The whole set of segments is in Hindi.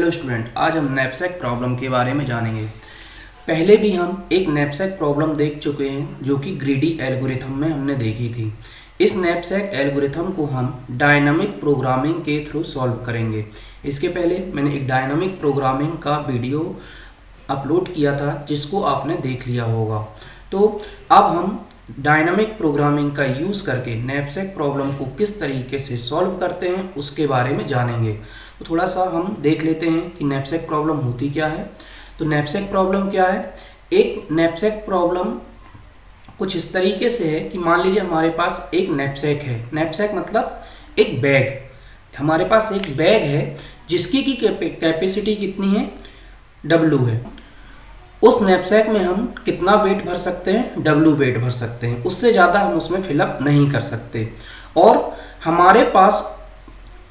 हेलो स्टूडेंट, आज हम नैपसैक प्रॉब्लम के बारे में जानेंगे। पहले भी हम एक नैपसैक प्रॉब्लम देख चुके हैं जो कि ग्रीडी एल्गोरिथम में हमने देखी थी। इस नैपसैक एल्गोरिथम को हम डायनामिक प्रोग्रामिंग के थ्रू सॉल्व करेंगे। इसके पहले मैंने एक डायनामिक प्रोग्रामिंग का वीडियो अपलोड किया था जिसको आपने देख लिया होगा। तो अब हम डायनामिक प्रोग्रामिंग का यूज़ करके नैपसैक प्रॉब्लम को किस तरीके से सॉल्व करते हैं उसके बारे में जानेंगे। तो थोड़ा सा हम देख लेते हैं कि नैपसैक प्रॉब्लम होती क्या है। तो नैपसैक प्रॉब्लम क्या है? एक नैपसैक प्रॉब्लम कुछ इस तरीके से है कि मान लीजिए हमारे पास एक नैपसैक है। नैपसैक मतलब एक बैग। हमारे पास एक बैग है जिसकी की कैपेसिटी कितनी है? W है। उस नैपसैक में हम कितना वेट भर सकते हैं? W वेट भर सकते हैं। उससे ज़्यादा हम उसमें फिलअप नहीं कर सकते। और हमारे पास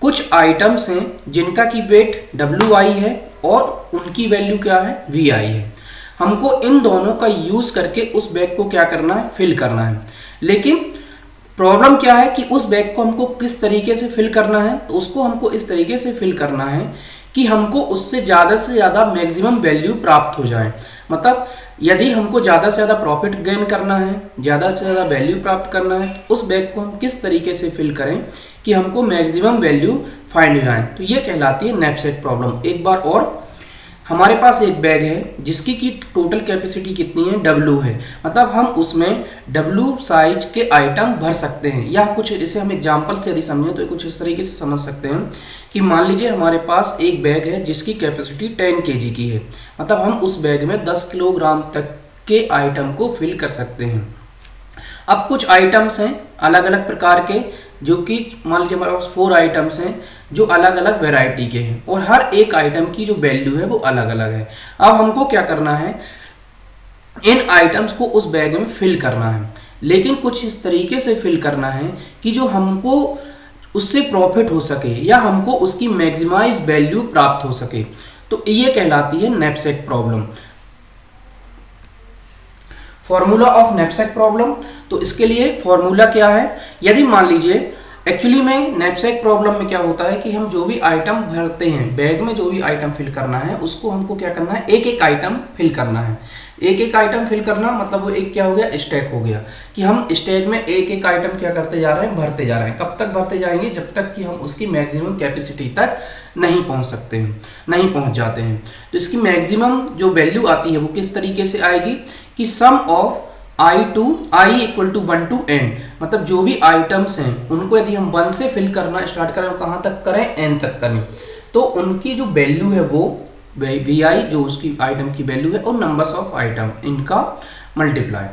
कुछ आइटम्स हैं जिनका की वेट WI है और उनकी वैल्यू क्या है? VI है। हमको इन दोनों का यूज़ करके उस बैग को क्या करना है? फिल करना है। लेकिन प्रॉब्लम क्या है कि उस बैग को हमको किस तरीके से फिल करना है? तो उसको हमको इस तरीके से फिल करना है कि हमको उससे ज़्यादा मैक्सिमम वैल्यू प्राप्त हो जाए। मतलब यदि हमको ज़्यादा से ज़्यादा प्रॉफिट गेन करना है, ज़्यादा से ज़्यादा वैल्यू प्राप्त करना है, तो उस बैग को हम किस तरीके से फिल करें कि हमको मैक्सिमम वैल्यू फाइंड हो जाए। तो ये कहलाती है नैपसैक प्रॉब्लम। एक बार और, हमारे पास एक बैग है जिसकी की टोटल कैपेसिटी कितनी है? W है। मतलब हम उसमें W साइज के आइटम भर सकते हैं। या कुछ इसे हम एग्जांपल से यदि समझें तो कुछ इस तरीके से समझ सकते हैं कि मान लीजिए हमारे पास एक बैग है जिसकी कैपेसिटी 10 kg की है। मतलब हम उस बैग में 10 किलोग्राम तक के आइटम को फिल कर सकते हैं। अब कुछ आइटम्स हैं अलग अलग प्रकार के, जो कि मान लीजिए हमारे पास 4 आइटम्स हैं जो अलग अलग वैरायटी के हैं और हर एक आइटम की जो वैल्यू है वो अलग अलग है। अब हमको क्या करना है? इन आइटम्स को उस बैग में फिल करना है, लेकिन कुछ इस तरीके से फिल करना है कि जो हमको उससे प्रॉफिट हो सके या हमको उसकी मैक्सिमाइज वैल्यू प्राप्त हो सके। तो ये कहलाती है knapsack problem. Formula of knapsack problem, तो इसके लिए फॉर्मूला क्या है? यदि मान लीजिए एक्चुअली में नैपसैक प्रॉब्लम में क्या होता है कि हम जो भी आइटम भरते हैं, बैग में जो भी आइटम फिल करना है उसको हमको क्या करना है? एक एक आइटम फिल करना है। एक एक आइटम फिल करना मतलब वो एक क्या हो गया? स्टैक हो गया कि हम स्टैक में एक एक आइटम क्या करते जा रहे हैं? भरते जा रहे हैं। कब तक भरते जाएंगे? जब तक कि हम उसकी मैक्सिमम कैपेसिटी तक नहीं पहुंच सकते हैं, नहीं पहुंच जाते हैं। तो इसकी मैक्सिमम जो वैल्यू आती है वो किस तरीके से आएगी कि sum of i equal to 1 to n। मतलब जो भी आइटम्स हैं उनको यदि हम 1 से फिल करना स्टार्ट करें, कहाँ तक करें? n तक करें, तो उनकी जो वैल्यू है वो VI जो उसकी आइटम की वैल्यू है और नंबर्स ऑफ आइटम इनका मल्टीप्लाई।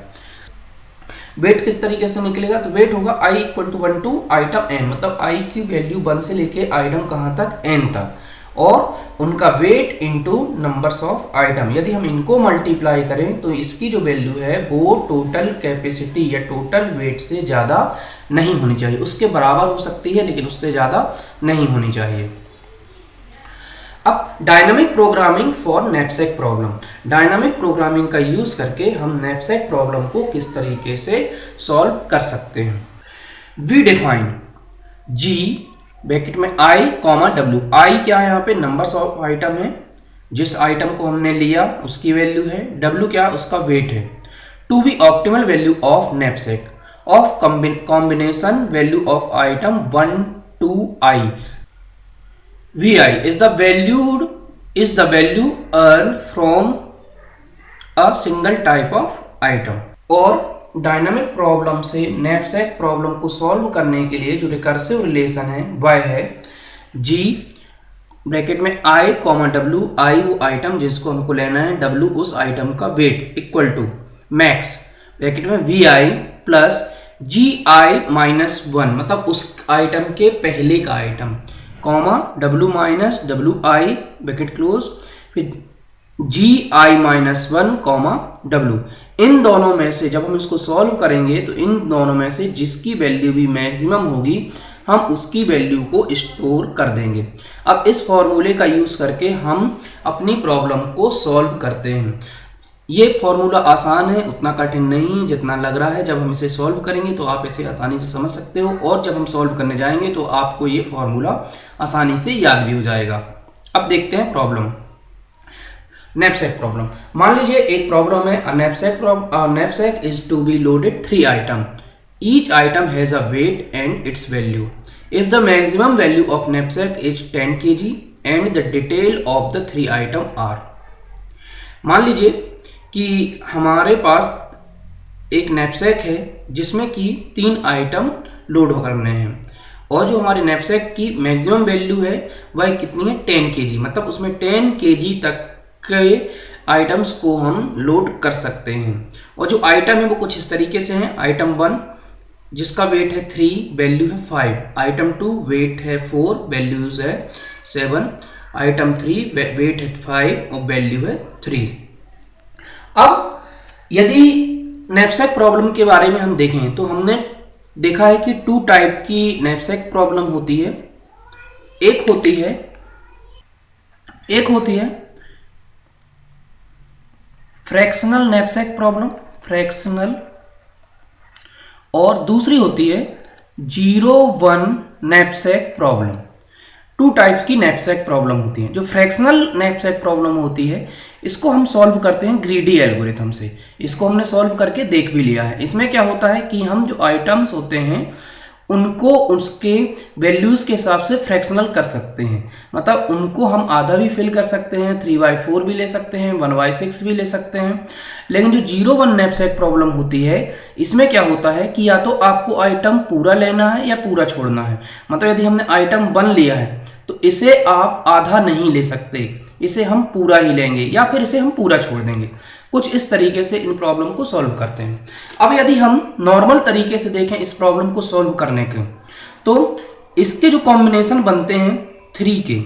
वेट किस तरीके से निकलेगा? तो वेट होगा i equal to 1 to item n। मतलब i की वैल्यू 1 से लेके आइटम कहाँ तक? n तक, और उनका weight into numbers of item. यदि हम इनको मल्टीप्लाई करें तो इसकी जो वैल्यू है वो टोटल कैपेसिटी या टोटल वेट से ज़्यादा नहीं होनी चाहिए। उसके बराबर हो सकती है लेकिन उससे ज़्यादा नहीं होनी चाहिए। अब dynamic programming for knapsack problem. Dynamic programming का यूज़ करके हम नैपसैक प्रॉब्लम को किस तरीके से सॉल्व कर सकते हैं। वी डिफाइन G ब्रैकेट में I, W। I क्या है? यहाँ पे नंबर्स ऑफ आइटम है, जिस आइटम को हमने लिया उसकी वैल्यू है। W क्या? उसका वेट है। To be optimal value of knapsack of combination value of item 1 to I। VI is the value earned from a single type of item। और डायनामिक प्रॉब्लम से नैपसैक प्रॉब्लम को सॉल्व करने के लिए जो रिकर्सिव रिलेशन है वह है G ब्रैकेट में I, W। I वो आइटम जिसको हमको लेना है, W उस आइटम का weight equal to max bracket में VI प्लस GI माइनस 1। मतलब उस आइटम के पहले का item, comma W minus WI bracket close, फिर GI माइनस 1 कॉमा W। इन दोनों में से जब हम इसको सॉल्व करेंगे तो इन दोनों में से जिसकी वैल्यू भी मैक्सिमम होगी हम उसकी वैल्यू को स्टोर कर देंगे। अब इस फॉर्मूले का यूज़ करके हम अपनी प्रॉब्लम को सॉल्व करते हैं। ये फॉर्मूला आसान है, उतना कठिन नहीं जितना लग रहा है। जब हम इसे सॉल्व करेंगे तो आप इसे आसानी से समझ सकते हो और जब हम सॉल्व करने जाएंगे तो आपको ये फॉर्मूला आसानी से याद भी हो जाएगा। अब देखते हैं प्रॉब्लम, नैपसैक प्रॉब्लम। मान लीजिए एक प्रॉब्लम है, knapsack is to be loaded 3 item, each item has a weight and its value. If the maximum value of knapsack is 10 kg and the detail of the 3 item are. मान लीजिए कि हमारे पास एक नैपसैक है जिसमें कि 3 आइटम लोड करने हैं, और जो हमारे नैपसैक की मैक्सिमम वैल्यू है वह कितनी है, 10 kg, मतलब उसमें 10 kg तक के आइटम्स को हम लोड कर सकते हैं। और जो आइटम है वो कुछ इस तरीके से हैं, आइटम 1 जिसका वेट है 3, वैल्यू है 5, आइटम 2 वेट है 4, वैल्यूज है 7, आइटम 3 वेट है 5 और वैल्यू है 3। अब यदि नैपसैक प्रॉब्लम के बारे में हम देखें तो हमने देखा है कि 2 टाइप की नैपसैक प्रॉब्लम होती है। एक होती है फ्रैक्शनल नैपसैक प्रॉब्लम, फ्रैक्शनल, और दूसरी होती है 0-1 नैपसैक प्रॉब्लम। 2 टाइप्स की नैपसैक प्रॉब्लम होती है। जो फ्रैक्शनल नैपसैक प्रॉब्लम होती है इसको हम सॉल्व करते हैं ग्रीडी एल्गोरिथम से। इसको हमने सॉल्व करके देख भी लिया है। इसमें क्या होता है कि हम जो आइटम्स होते हैं उनको उसके वैल्यूज़ के हिसाब से फ्रैक्शनल कर सकते हैं, मतलब उनको हम आधा भी फिल कर सकते हैं, 3/4 भी ले सकते हैं, 1/6 भी ले सकते हैं। लेकिन जो 0-1 नैपसैक प्रॉब्लम होती है इसमें क्या होता है कि या तो आपको आइटम पूरा लेना है या पूरा छोड़ना है। मतलब यदि हमने आइटम 1 लिया है तो इसे आप आधा नहीं ले सकते, इसे हम पूरा ही लेंगे या फिर इसे हम पूरा छोड़ देंगे। कुछ इस तरीके से इन प्रॉब्लम को सॉल्व करते हैं। अब यदि हम नॉर्मल तरीके से देखें इस प्रॉब्लम को सॉल्व करने के, तो इसके जो कॉम्बिनेशन बनते हैं 3 के,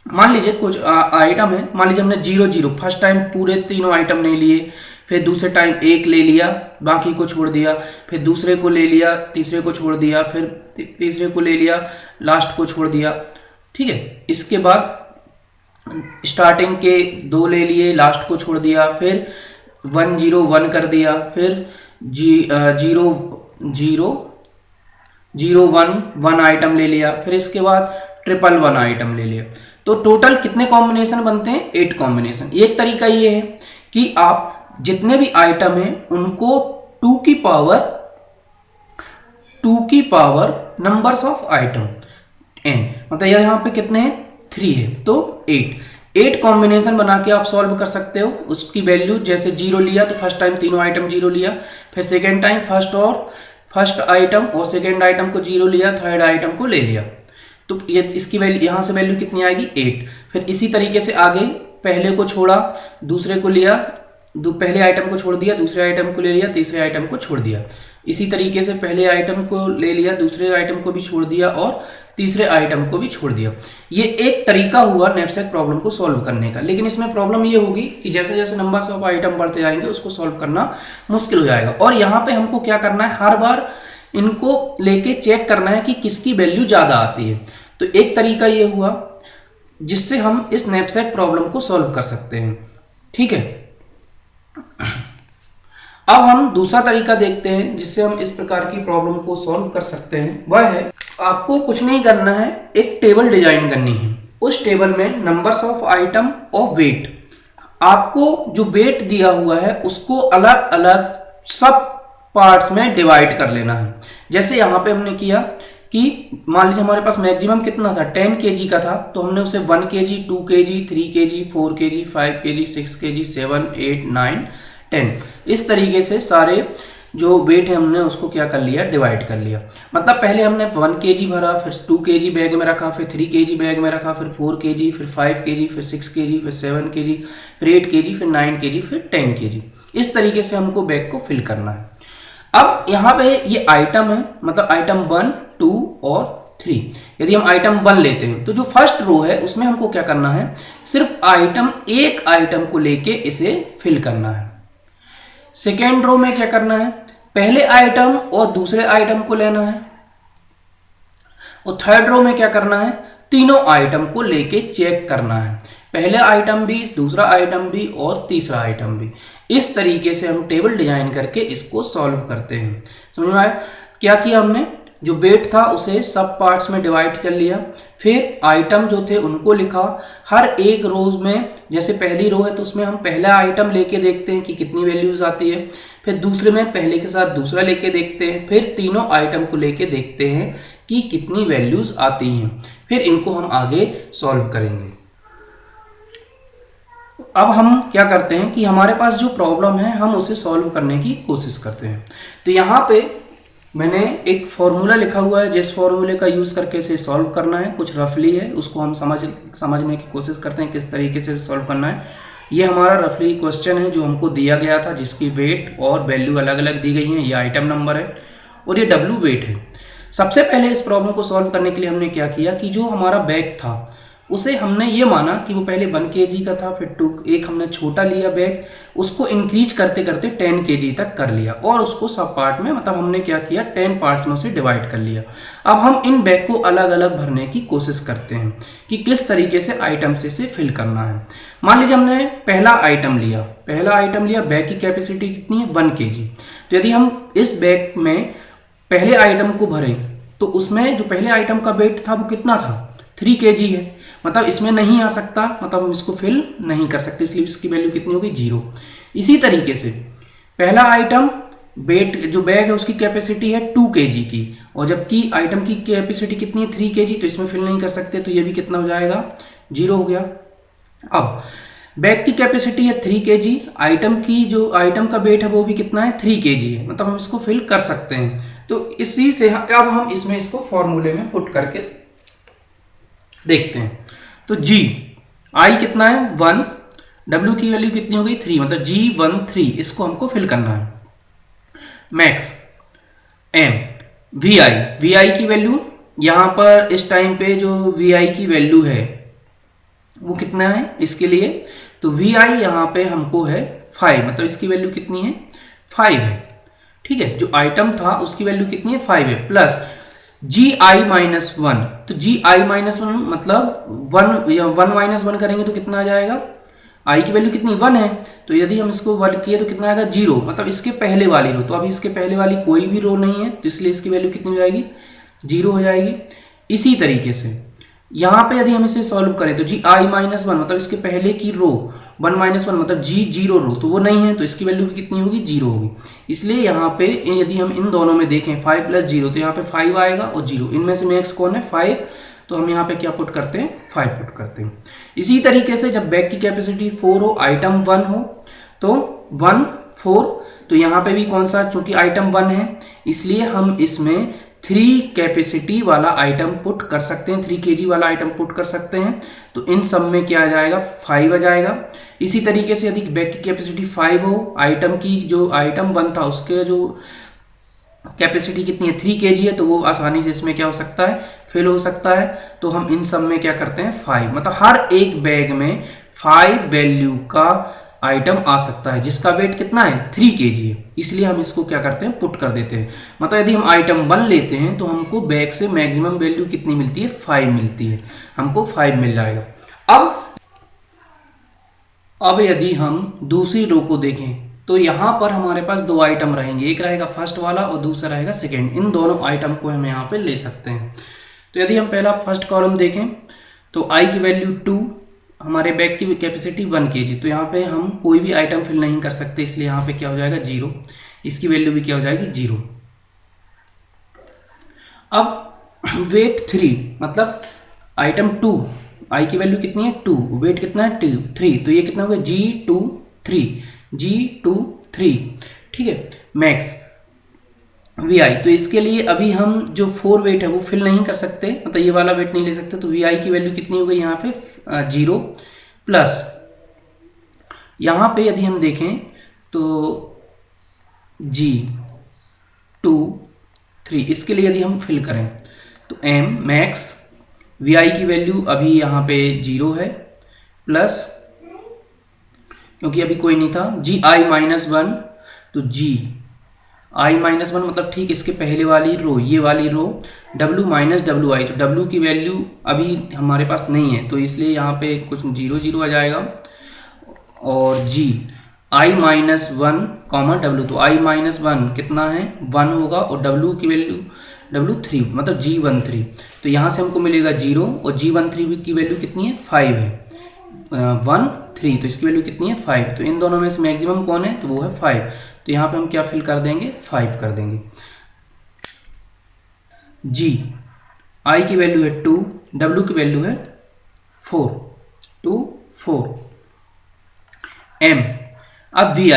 मान लीजिए कुछ आइटम है, मान लीजिए हमने 0-0 फर्स्ट टाइम पूरे तीनों आइटम नहीं लिए, फिर दूसरे टाइम एक ले लिया, बाकी को छोड़ दिया, फिर दूसरे को ले लिया, तीसरे को छोड़ दिया, फिर तीसरे को ले लिया, लास्ट को छोड़ दिया। ठीक है, इसके बाद स्टार्टिंग के 2 ले लिए, लास्ट को छोड़ दिया, फिर 1-0-1 कर दिया, फिर 0-0-1 आइटम ले लिया, फिर इसके बाद 1-1 आइटम ले लिया। तो टोटल कितने कॉम्बिनेशन बनते हैं, 8 कॉम्बिनेशन। एक तरीका ये है कि आप जितने भी आइटम हैं उनको 2 की power numbers of item n, मतलब यहाँ पे कितने हैं, 3 है, तो 8 कॉम्बिनेशन बना के आप सॉल्व कर सकते हो। उसकी वैल्यू जैसे 0 लिया तो फर्स्ट टाइम तीनों आइटम 0 लिया, फिर सेकेंड टाइम फर्स्ट आइटम और सेकेंड आइटम को 0 लिया, थर्ड आइटम को ले लिया, तो ये इसकी वैल्यू यहाँ से वैल्यू कितनी आएगी, 8। फिर इसी तरीके से आगे पहले को छोड़ा, दूसरे को लिया, पहले आइटम को छोड़ दिया, दूसरे आइटम को ले लिया, तीसरे आइटम को छोड़ दिया। इसी तरीके से पहले आइटम को ले लिया, दूसरे आइटम को भी छोड़ दिया और तीसरे आइटम को भी छोड़ दिया। ये एक तरीका हुआ नैपसैक प्रॉब्लम को सॉल्व करने का। लेकिन इसमें प्रॉब्लम ये होगी कि जैसे जैसे नंबर्स ऑफ आइटम बढ़ते जाएंगे उसको सॉल्व करना मुश्किल हो जाएगा। और यहाँ पे हमको क्या करना है, हर बार इनको लेके चेक करना है कि किसकी वैल्यू ज़्यादा आती है। तो एक तरीका ये हुआ जिससे हम इस नैपसैक प्रॉब्लम को सॉल्व कर सकते हैं। ठीक है, अब हम दूसरा तरीका देखते हैं जिससे हम इस प्रकार की प्रॉब्लम को सॉल्व कर सकते हैं। वह है, आपको कुछ नहीं करना है, एक टेबल डिजाइन करनी है। उस टेबल में numbers of item of weight, आपको जो वेट दिया हुआ है उसको अलग अलग सब पार्ट्स में डिवाइड कर लेना है। जैसे यहाँ पे हमने किया कि मान लीजिए हमारे पास मैक्सिमम कितना था, 10 kg का था, तो हमने उसे 1 kg, 2 kg, 3 kg, 4 kg, 5 kg, 6 kg, 7, 8, 9, 10 इस तरीके से सारे जो वेट है हमने उसको क्या कर लिया, डिवाइड कर लिया। मतलब पहले हमने 1 kg भरा, फिर 2 kg बैग में रखा, फिर 3 kg बैग में रखा, फिर 4 kg, फिर 5 kg, फिर 6 kg, फिर 7 kg, फिर 8 kg, फिर 9 kg, फिर 10 kg। इस तरीके से हमको बैग को फिल करना है। अब यहाँ पे ये आइटम है, मतलब आइटम 1, 2 और 3। यदि हम आइटम 1 लेते हैं तो जो फर्स्ट रो है उसमें हमको क्या करना है, सिर्फ एक आइटम को लेके इसे फिल करना है। सेकेंड रो में क्या करना है, पहले आइटम और दूसरे आइटम को लेना है। और थर्ड रो में क्या करना है, तीनों आइटम को लेके चेक करना है, पहले आइटम भी, दूसरा आइटम भी और तीसरा आइटम भी। इस तरीके से हम टेबल डिजाइन करके इसको सॉल्व करते हैं। समझ में आया? क्या किया हमने, जो वेट था उसे सब पार्ट्स में डिवाइड कर लिया, फिर आइटम जो थे उनको लिखा, हर एक रोज में जैसे पहली रो है तो उसमें हम पहला आइटम लेके देखते हैं कि कितनी वैल्यूज आती है, फिर दूसरे में पहले के साथ दूसरा लेके देखते हैं, फिर तीनों आइटम को लेके देखते हैं कि कितनी वैल्यूज आती हैं, फिर इनको हम आगे सॉल्व करेंगे। अब हम क्या करते हैं कि हमारे पास जो प्रॉब्लम है हम उसे सॉल्व करने की कोशिश करते हैं। तो यहाँ पे मैंने एक फॉर्मूला लिखा हुआ है, जिस फॉर्मूले का यूज़ करके इसे सॉल्व करना है, कुछ रफली है, उसको हम समझने की कोशिश करते हैं किस तरीके से सॉल्व करना है। ये हमारा रफली क्वेश्चन है जो हमको दिया गया था, जिसकी वेट और वैल्यू अलग अलग दी गई हैं। ये आइटम नंबर है और ये W वेट है। सबसे पहले इस प्रॉब्लम को सॉल्व करने के लिए हमने क्या किया कि जो हमारा बैग था उसे हमने ये माना कि वो पहले 1 kg का था, फिर एक हमने छोटा लिया बैग, उसको इंक्रीज करते करते 10 kg तक कर लिया और उसको सब पार्ट में, मतलब हमने क्या किया 10 पार्ट्स में उसे डिवाइड कर लिया। अब हम इन बैग को अलग अलग भरने की कोशिश करते हैं कि किस तरीके से आइटम से इसे फिल करना है। मान लीजिए हमने पहला आइटम लिया, बैग की कैपेसिटी कितनी है 1 kg। तो यदि हम इस बैग में पहले आइटम को भरें तो उसमें जो पहले आइटम का वेट था वो कितना था 3 kg है, मतलब इसमें नहीं आ सकता, मतलब हम इसको फिल नहीं कर सकते, इसलिए इसकी वैल्यू कितनी होगी 0। इसी तरीके से पहला आइटम वेट जो बैग है उसकी कैपेसिटी है 2 kg की, और जबकि आइटम की कैपेसिटी कितनी है 3 kg, तो इसमें फिल नहीं कर सकते, तो ये भी कितना हो जाएगा 0 हो गया। अब बैग की कैपेसिटी है 3 kg, आइटम का वेट है वो भी कितना है 3 kg है, मतलब हम इसको फिल कर सकते हैं। तो इसी से अब हम इसमें इसको फॉर्मूले में पुट करके देखते हैं। तो आई कितना है 1, W की वैल्यू कितनी हो गई 3, मतलब G13, इसको हमको फिल करना है। मैक्स M VI की वैल्यू यहाँ पर इस टाइम पे जो VI की वैल्यू है वो कितना है इसके लिए, तो VI यहाँ पे हमको है 5, मतलब इसकी वैल्यू कितनी है 5 है, ठीक है। जो आइटम था उसकी वैल्यू कितनी है 5 है, प्लस GI-1, तो GI-1 मतलब 1 - 1 करेंगे तो कितना आ जाएगा, I की वैल्यू कितनी 1 है, तो यदि हम इसको 1 किए तो कितना आएगा 0, मतलब इसके पहले वाली रो, तो अभी इसके पहले वाली कोई भी रो नहीं है, तो इसलिए इसकी वैल्यू कितनी हो जाएगी 0 हो जाएगी। इसी तरीके से यहाँ पे यदि हम इसे सॉल्व करें तो GI-1 मतलब इसके पहले की रो 1 - 1 मतलब G0 रो, तो वो नहीं है, तो इसकी वैल्यू कितनी होगी 0 होगी। इसलिए यहाँ पे यदि हम इन दोनों में देखें 5 + 0, तो यहाँ पे 5 आएगा और 0, इनमें से मैक्स कौन है 5, तो हम यहाँ पे क्या पुट करते हैं 5 पुट करते हैं। इसी तरीके से जब बैग की कैपेसिटी 4 हो, आइटम 1 हो, तो 1 4, तो यहाँ पे भी कौन सा, चूंकि आइटम 1 है इसलिए हम इसमें 3 कैपेसिटी वाला आइटम पुट कर सकते हैं, 3 kg वाला आइटम पुट कर सकते हैं, तो इन सब में क्या आ जाएगा 5 आ जाएगा। इसी तरीके से यदि बैग की कैपेसिटी 5 हो, जो आइटम 1 था उसके जो कैपेसिटी कितनी है 3 kg है, तो वो आसानी से इसमें क्या हो सकता है फिल हो सकता है। तो हम इन सब में क्या करते हैं 5, मतलब हर एक बैग में 5 वैल्यू का आइटम आ सकता है जिसका वेट कितना है 3 kg है, इसलिए हम इसको क्या करते हैं पुट कर देते हैं। मतलब यदि हम आइटम 1 लेते हैं तो हमको बैग से मैक्सिमम वैल्यू कितनी मिलती है 5 मिलती है, हमको 5 मिल जाएगा। अब यदि हम दूसरी रो को देखें तो यहाँ पर हमारे पास 2 आइटम रहेंगे, एक रहेगा फर्स्ट वाला और दूसरा रहेगा सेकेंड, इन दोनों आइटम को हम यहाँ पे ले सकते हैं। तो यदि हम पहला फर्स्ट कॉलम देखें तो I की वैल्यू 2, हमारे बैग की कैपेसिटी 1 kg, तो यहाँ पे हम कोई भी आइटम फिल नहीं कर सकते, इसलिए यहाँ पे क्या हो जाएगा 0, इसकी वैल्यू भी क्या हो जाएगी 0। अब वेट 3, मतलब आइटम 2, I की वैल्यू कितनी है 2, वेट कितना है 3, तो ये कितना होगा G23, ठीक है। मैक्स VI, तो इसके लिए अभी हम जो 4 वेट है वो फिल नहीं कर सकते, मतलब ये वाला वेट नहीं ले सकते, तो VI की वैल्यू कितनी हो गई यहाँ पे 0, प्लस यहाँ पे यदि हम देखें तो G23, इसके लिए यदि हम फिल करें तो M मैक्स VI की वैल्यू अभी यहाँ पे 0 है, प्लस क्योंकि अभी कोई नहीं था GI-1, तो GI-1 मतलब ठीक इसके पहले वाली रो, ये वाली रो W - WI, तो W की वैल्यू अभी हमारे पास नहीं है, तो इसलिए यहाँ पे कुछ 0 0 आ जाएगा, और i minus one comma W, तो i माइनस वन कितना है 1 होगा और w की वैल्यू w3 मतलब g13, तो यहाँ से हमको मिलेगा 0 और g13 की वैल्यू कितनी है 5 है, 1 3, तो इसकी वैल्यू कितनी है 5, तो इन दोनों में से मैक्सिमम कौन है तो वो है 5, तो यहाँ पे हम क्या फिल कर देंगे 5 कर देंगे। g i की वैल्यू है 2, w की वैल्यू है 4, 2 4, m अब vi,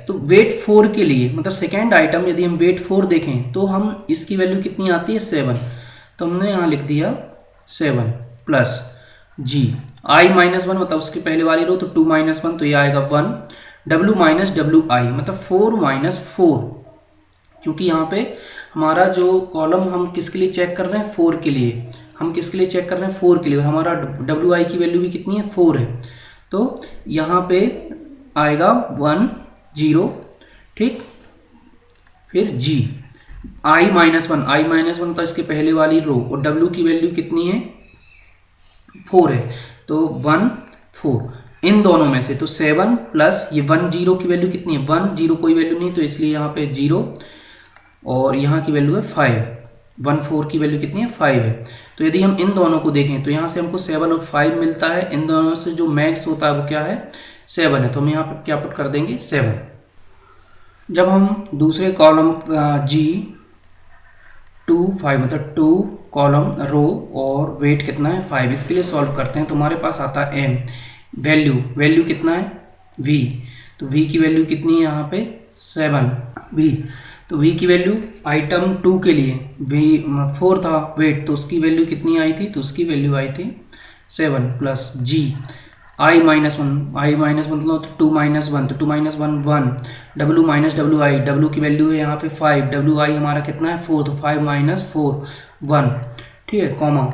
तो वेट 4 के लिए मतलब सेकेंड आइटम यदि हम वेट 4 देखें तो हम इसकी वैल्यू कितनी आती है 7, तो हमने यहाँ लिख दिया 7 plus g i minus one मतलब उसकी पहले वाली रो, तो 2 माइनस वन तो ये आएगा 1, w माइनस डब्ल्यू आई मतलब 4 माइनस 4, क्योंकि यहाँ पे हमारा जो कॉलम हम किसके लिए चेक कर रहे हैं 4 के लिए, हम किसके लिए चेक कर रहे हैं 4 के लिए, और हमारा डब्ल्यू आई की वैल्यू भी कितनी है 4 है, तो यहाँ पे आएगा 1 0, ठीक। फिर g i माइनस वन तो इसके पहले वाली रो और w की वैल्यू कितनी है 4 है, तो 1 4 इन दोनों में से, तो 7 प्लस ये 1 0 की वैल्यू कितनी है 1 0 कोई वैल्यू नहीं, तो इसलिए यहाँ पे 0 और यहाँ की वैल्यू है 5, 1 4 की वैल्यू कितनी है 5 है, तो यदि हम इन दोनों को देखें तो यहाँ से हमको 7 और 5 मिलता है, इन दोनों से जो मैक्स होता है वो क्या है 7 है, तो हम यहाँ पे क्या पुट कर देंगे 7। जब हम दूसरे कॉलम g 2 5 मतलब 2 कॉलम रो और वेट कितना है 5, इसके लिए सॉल्व करते हैं तो हमारे पास आता है m, वैल्यू कितना है v, तो v की वैल्यू कितनी है यहाँ पे 7 v, तो v की वैल्यू आइटम 2 के लिए v 4 था वेट, तो उसकी वैल्यू कितनी आई थी, तो उसकी वैल्यू आई थी 7 plus g i minus one मतलब 2 माइनस वन, तो 2 minus one 1, w minus W आई, w की वैल्यू है यहाँ पे 5, w i हमारा कितना है 4, तो 5 माइनस 4 1, ठीक है, comma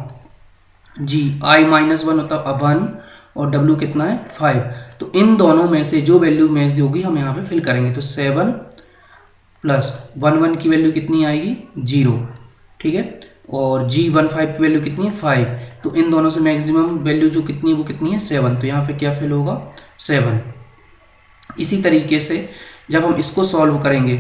g i minus one मतलब 1 और w कितना है 5, तो इन दोनों में से जो वैल्यू मैच होगी हम यहाँ पे फिल करेंगे, तो 7 प्लस 1 1 की वैल्यू कितनी आएगी 0, ठीक है, और g15 की वैल्यू कितनी है 5, तो इन दोनों से मैक्सिमम वैल्यू जो कितनी है वो कितनी है 7, तो यहाँ पे क्या फिल होगा 7। इसी तरीके से जब हम इसको सॉल्व करेंगे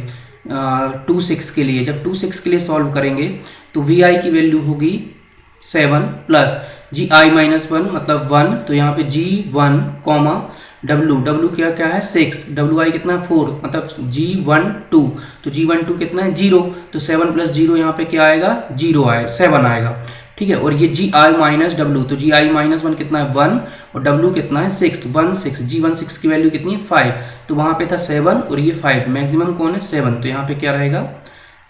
2 6 के लिए, जब 2 6 के लिए सॉल्व करेंगे तो vi की वैल्यू होगी 7 plus G I minus one मतलब 1, तो यहाँ पे g1 कॉमा w क्या है 6, wi कितना है 4 मतलब g12, तो g12 कितना है 0, तो 7 प्लस 0 यहाँ पे क्या आएगा 0 आएगा 7 आएगा, ठीक है, और ये जी आई माइनस डब्ल्यू, तो जी आई माइनस वन कितना है 1 और w कितना है 6, तो 1 6, g16 की वैल्यू कितनी है 5, तो वहाँ पे था 7 और ये 5, मैक्सिमम कौन है 7, तो यहाँ पे क्या रहेगा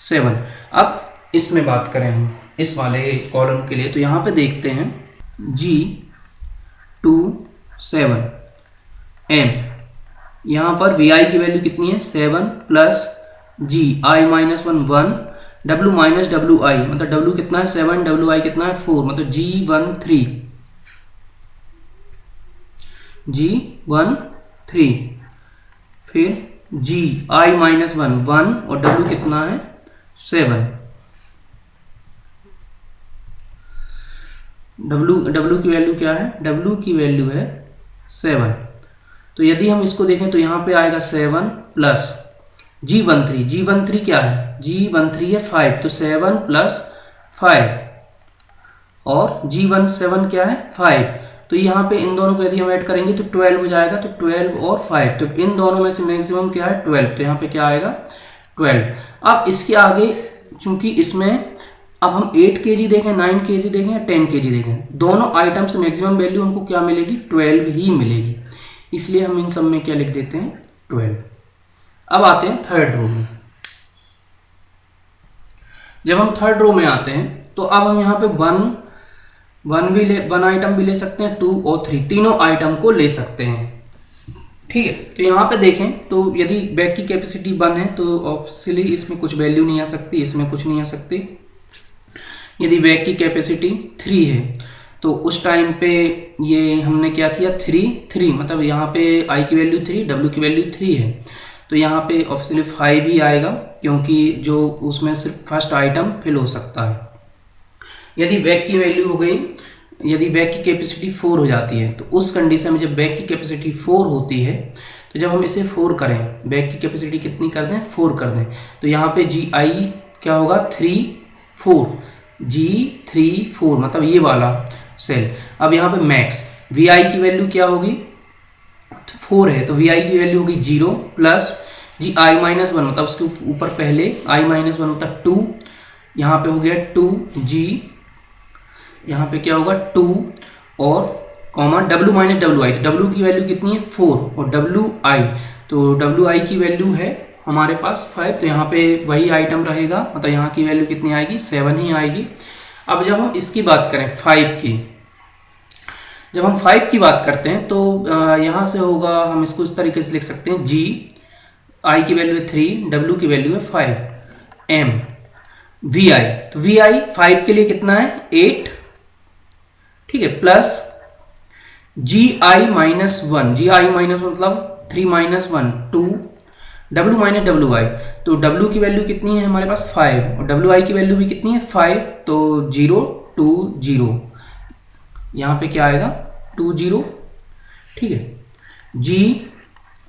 7। अब इसमें बात करें हम इस वाले कॉलम के लिए, तो यहाँ पे देखते हैं g27 m, यहाँ पर vi की वैल्यू कितनी है 7 plus G I minus one 1, w minus W I मतलब w कितना है 7, wi कितना है 4 मतलब g13, फिर g i माइनस वन 1 और w कितना है 7, w की वैल्यू क्या है, w की वैल्यू है 7, तो यदि हम इसको देखें तो यहाँ पे आएगा 7 प्लस g13 क्या है g13 है 5, तो 7 प्लस 5 और g17 क्या है 5, तो यहाँ पे इन दोनों को यदि हम ऐड करेंगे तो 12 हो जाएगा, तो 12 और 5, तो इन दोनों में से मैक्सिमम क्या है 12, तो यहाँ पे क्या आएगा 12। अब इसके आगे चूंकि इसमें अब हम 8 kg देखें, 9 kg देखें या 10 kg देखें, दोनों आइटम से मैक्सिमम वैल्यू हमको क्या मिलेगी 12 ही मिलेगी, इसलिए हम इन सब में क्या लिख देते हैं 12। अब आते हैं थर्ड रो में। जब हम थर्ड रो में आते हैं तो अब हम यहाँ पे वन आइटम भी ले सकते हैं, 2 और 3 तीनों आइटम को ले सकते हैं, ठीक है। तो यहाँ पे देखें तो यदि बैग की कैपेसिटी 1 है तो ऑब्वियसली इसमें कुछ वैल्यू नहीं आ सकती, इसमें कुछ नहीं आ सकती। यदि बैग की कैपेसिटी 3 है तो उस टाइम पे ये हमने क्या किया 3 मतलब यहाँ पे i की वैल्यू 3, w की वैल्यू 3 है, तो यहाँ पे ऑब्वियसली 5 ही आएगा क्योंकि जो उसमें सिर्फ फर्स्ट आइटम फिल हो सकता है। यदि बैग की वैल्यू हो गई, यदि बैग की कैपेसिटी 4 हो जाती है तो उस कंडीशन में जब बैग की कैपेसिटी 4 होती है तो जब हम इसे 4 करें, बैग की कैपेसिटी कितनी कर दें, 4 कर दें, तो यहाँ पे जी आई क्या होगा 3 4, G3 4 मतलब ये वाला सेल। अब यहाँ पे मैक्स वी आई की वैल्यू क्या होगी, 4 है तो वी आई की वैल्यू होगी 0 प्लस जी आई माइनस 1 मतलब उसके ऊपर पहले आई माइनस 1 मतलब 2, यहाँ पे हो गया 2 जी, यहाँ पे क्या होगा 2 और कॉमा डब्ल्यू माइनस डब्ल्यू आई, तो डब्ल्यू की वैल्यू कितनी है 4 और डब्ल्यू आई, तो डब्ल्यू आई की वैल्यू है हमारे पास 5, तो यहाँ पे वही आइटम रहेगा, मतलब यहाँ की वैल्यू कितनी आएगी 7 ही आएगी। अब जब हम इसकी बात करें 5 की, जब हम 5 की बात करते हैं तो यहाँ से होगा, हम इसको इस तरीके से लिख सकते हैं, जी आई की वैल्यू है 3, डब्ल्यू की वैल्यू है 5, एम वी आई, तो वी आई 5 के लिए कितना है 8, ठीक है, plus G I minus 1, ji I minus मतलब 3 माइनस 1 2, डब्ल्यू माइनस डब्ल्यू आई, तो डब्ल्यू की वैल्यू कितनी है हमारे पास 5 और डब्ल्यू आई की वैल्यू भी कितनी है 5, तो 0 2 0, यहाँ पे क्या आएगा 2 0, ठीक है, जी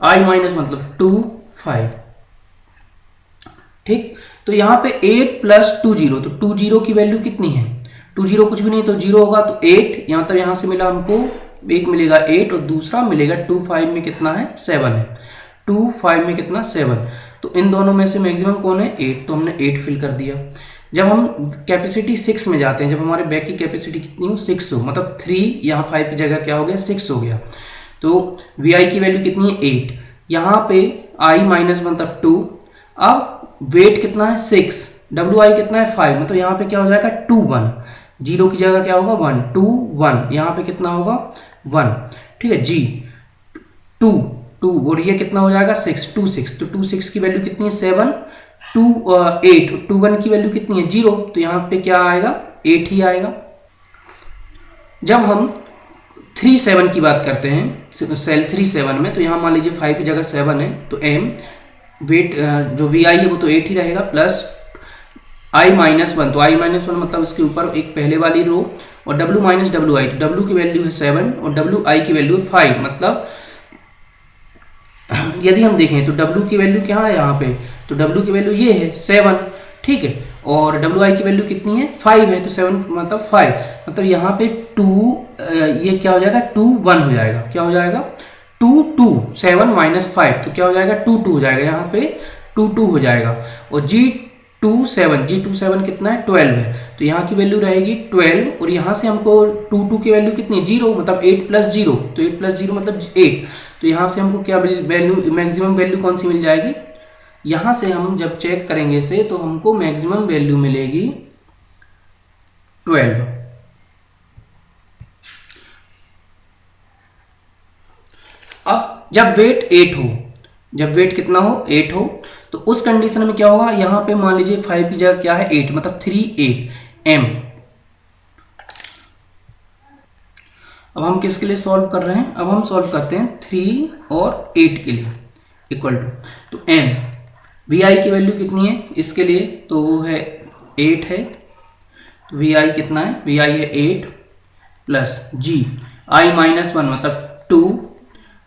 आई माइनस मतलब 2 5, ठीक। तो यहाँ पे 8 प्लस 2 0, तो 2 0 की वैल्यू कितनी है, 2 0 कुछ भी नहीं तो 0 होगा, तो 8 यहाँ तक यहाँ से मिला हमको, एक मिलेगा 8 और दूसरा मिलेगा 2 5 में कितना है 7 है, 2 5 में कितना 7, तो इन दोनों में से मैक्सिमम कौन है 8, तो हमने 8 फिल कर दिया। जब हम कैपेसिटी 6 में जाते हैं, जब हमारे बैग की कैपेसिटी कितनी हो 6 हो, मतलब 3 यहाँ 5 की जगह क्या हो गया 6 हो गया, तो वी आई की वैल्यू कितनी है 8, यहाँ पे आई माइनस मतलब 2, अब वेट कितना है 6, डब्ल्यू आई कितना है 5, मतलब यहाँ पे क्या हो जाएगा 2 1, 0 की जगह क्या होगा 1 2 1, यहाँ पे कितना होगा 1, ठीक है, जी 2 2 और ये कितना हो जाएगा 6 2 6, तो 2 6 की वैल्यू कितनी है 7, 2 8, 2 1 की वैल्यू कितनी है 0, तो यहाँ पे क्या आएगा 8 ही आएगा। जब हम 3 7 की बात करते हैं सेल 3 7 में, तो यहाँ मान लीजिए 5 की जगह 7 है, तो एम वेट जो वी आई है वो तो 8 ही रहेगा, प्लस आई माइनस 1, तो आई माइनस 1 मतलब उसके ऊपर एक पहले वाली रो, और डब्ल्यू माइनस डब्ल्यू आई, तो डब्ल्यू की वैल्यू है 7 और डब्ल्यू आई की वैल्यू है 5, मतलब यदि हम देखें तो डब्ल्यू की वैल्यू क्या है यहाँ पे, तो डब्ल्यू की वैल्यू ये है 7, ठीक है, और डब्ल्यू आई की वैल्यू कितनी है 5 है, तो 7 मतलब 5, मतलब यहाँ पे 2 ये क्या हो जाएगा 2 1 हो जाएगा, क्या हो जाएगा 2 2 7 माइनस 5, तो क्या हो जाएगा 2 2 हो जाएगा, यहाँ पे 2 2 हो जाएगा, और जी 2 7 कितना है 12 है, तो यहाँ की वैल्यू रहेगी 12, और यहाँ से हमको 2 2 की वैल्यू कितनी है 0, मतलब 8 प्लस 0, तो 8 प्लस 0 मतलब 8, तो यहाँ से हमको क्या वैल्यू मैक्सिमम वैल्यू कौन सी मिल जाएगी, यहाँ से हम जब चेक करेंगे इसे तो हमको मैक्सिमम वैल्यू मिलेगी 12। अब जब वेट 8 हो, जब वेट कितना हो 8 हो, तो उस कंडीशन में क्या होगा, यहाँ पे मान लीजिए 5 की जगह क्या है 8, मतलब 3 8 एम। अब हम किसके लिए सॉल्व कर रहे हैं, अब हम सॉल्व करते हैं 3 और 8 के लिए इक्वल टू, तो एम वी आई की वैल्यू कितनी है इसके लिए, तो वो है 8 है, तो वी आई कितना है, वी आई है 8 प्लस जी आई माइनस 1 मतलब 2,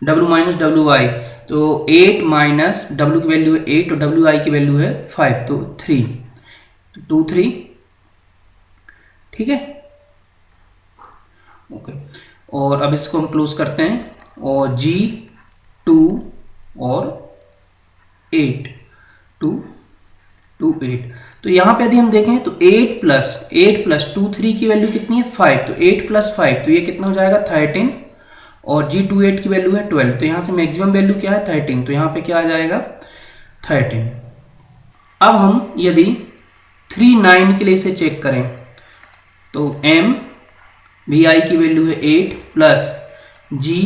डब्ल्यू माइनस डब्ल्यू आई, तो 8 माइनस डब्ल्यू की वैल्यू है 8 और डब्ल्यू आई की वैल्यू है 5, तो 3, तो 2 3, ठीक है, ओके। और अब इसको हम क्लोज करते हैं, और जी 2 और 8 2 2 8, तो यहाँ पे यदि हम देखें तो 8 प्लस 2 3 की वैल्यू कितनी है 5, तो 8 प्लस 5, तो ये कितना हो जाएगा 13, और जी 2 8 की वैल्यू है 12, तो यहाँ से मैक्सिमम वैल्यू क्या है 13, तो यहाँ पे क्या आ जाएगा 13। अब हम यदि 3 9 के लिए इसे चेक करें, तो एम वी आई की वैल्यू है 8 प्लस जी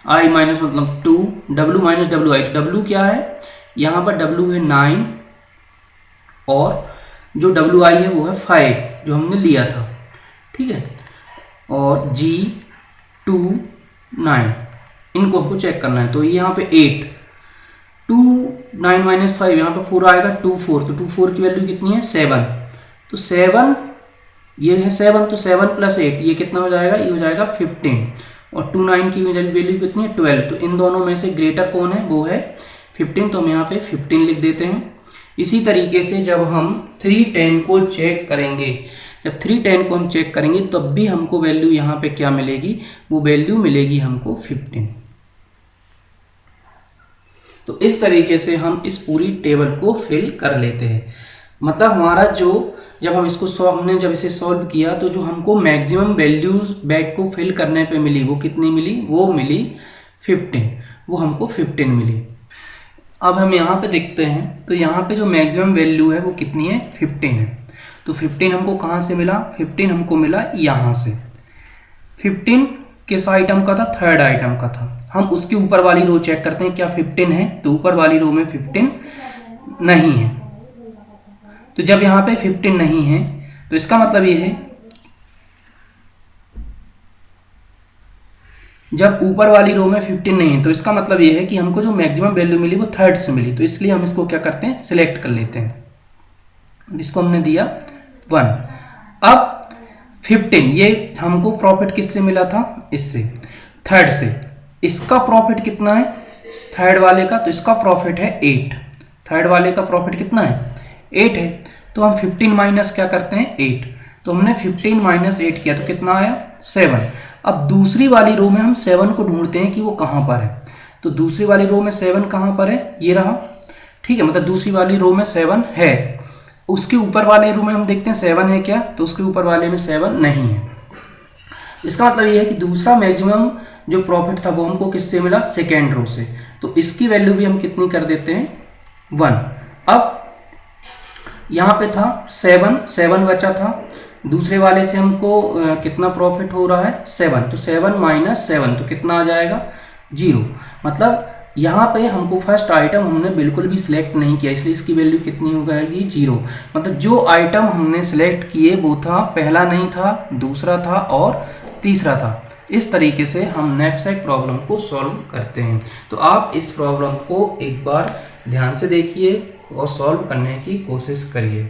आई माइनस मतलब 2, डब्ल्यू माइनस डब्ल्यू आई, तो डब्ल्यू क्या है यहाँ पर डब्ल्यू है 9, और जो डब्ल्यू आई है वो है 5 जो हमने लिया था, ठीक है, और जी 2 9 इनको हमको चेक करना है, तो यहाँ पे 8 2 9 माइनस 5, यहाँ पे 4 आएगा 2 4, तो 2 4 की वैल्यू कितनी है 7, तो 7 ये है 7, तो 7 प्लस 8 ये कितना हो जाएगा, ये हो जाएगा 15, और 29 की वैल्यू कितनी है 12। तो इन दोनों में से ग्रेटर कौन है, वो है 15। तो हम यहाँ पे 15 लिख देते हैं। इसी तरीके से जब हम 310 को चेक करेंगे, जब 310 को हम चेक करेंगे तब भी हमको वैल्यू यहाँ पे क्या मिलेगी, वो वैल्यू मिलेगी हमको 15। तो इस तरीके से हम इस पूरी टेबल को फिल कर लेते हैं। मतलब हमारा जो जब हम इसको हमने जब इसे सॉल्व किया तो जो हमको मैक्सिमम वैल्यूज बैग को फिल करने पे मिली वो कितनी मिली, वो मिली 15, वो हमको 15 मिली। अब हम यहाँ पे देखते हैं तो यहाँ पे जो मैक्सिमम वैल्यू है वो कितनी है, 15 है। तो 15 हमको कहाँ से मिला, 15 हमको मिला यहाँ से। 15 किस आइटम का था, थर्ड आइटम का था। हम उसके ऊपर वाली रो चेक करते हैं क्या 15 है, तो ऊपर वाली रो में 15 नहीं है। तो जब यहाँ पे 15 नहीं है तो इसका मतलब ये है, जब ऊपर वाली रो में 15 नहीं है तो इसका मतलब ये है कि हमको जो मैक्सिमम वैल्यू मिली वो थर्ड से मिली। तो इसलिए हम इसको क्या करते हैं, सिलेक्ट कर लेते हैं। इसको हमने दिया 1। अब 15 ये हमको प्रॉफिट किससे मिला था, इससे, थर्ड से। इसका प्रॉफिट कितना है थर्ड वाले का, तो इसका प्रॉफिट है 8। थर्ड वाले का प्रॉफिट कितना है, 8 है। तो हम 15 माइनस क्या करते हैं, 8। तो हमने 15 माइनस 8 किया तो कितना आया, 7। अब दूसरी वाली रो में हम 7 को ढूंढते हैं कि वो कहाँ पर है। तो दूसरी वाली रो में 7 कहाँ पर है, ये रहा, ठीक है। मतलब दूसरी वाली रो में 7 है। उसके ऊपर वाले रो में हम देखते हैं 7 है क्या, तो उसके ऊपर वाले में 7 नहीं है। इसका मतलब ये है कि दूसरा मैक्सिमम जो प्रॉफिट था वो हमको किससे मिला, सेकेंड रो से। तो इसकी वैल्यू भी हम कितनी कर देते हैं, 1। अब यहाँ पे था 7 बचा था, दूसरे वाले से हमको कितना प्रॉफिट हो रहा है, 7। तो 7 माइनस 7 तो कितना आ जाएगा, 0। मतलब यहाँ पे हमको फर्स्ट आइटम हमने बिल्कुल भी सिलेक्ट नहीं किया, इसलिए इसकी वैल्यू कितनी हो जाएगी, 0। मतलब जो आइटम हमने सिलेक्ट किए वो था, पहला नहीं था, दूसरा था और तीसरा था। इस तरीके से हम नैपसैक प्रॉब्लम को सॉल्व करते हैं। तो आप इस प्रॉब्लम को एक बार ध्यान से देखिए और सॉल्व करने की कोशिश करिए।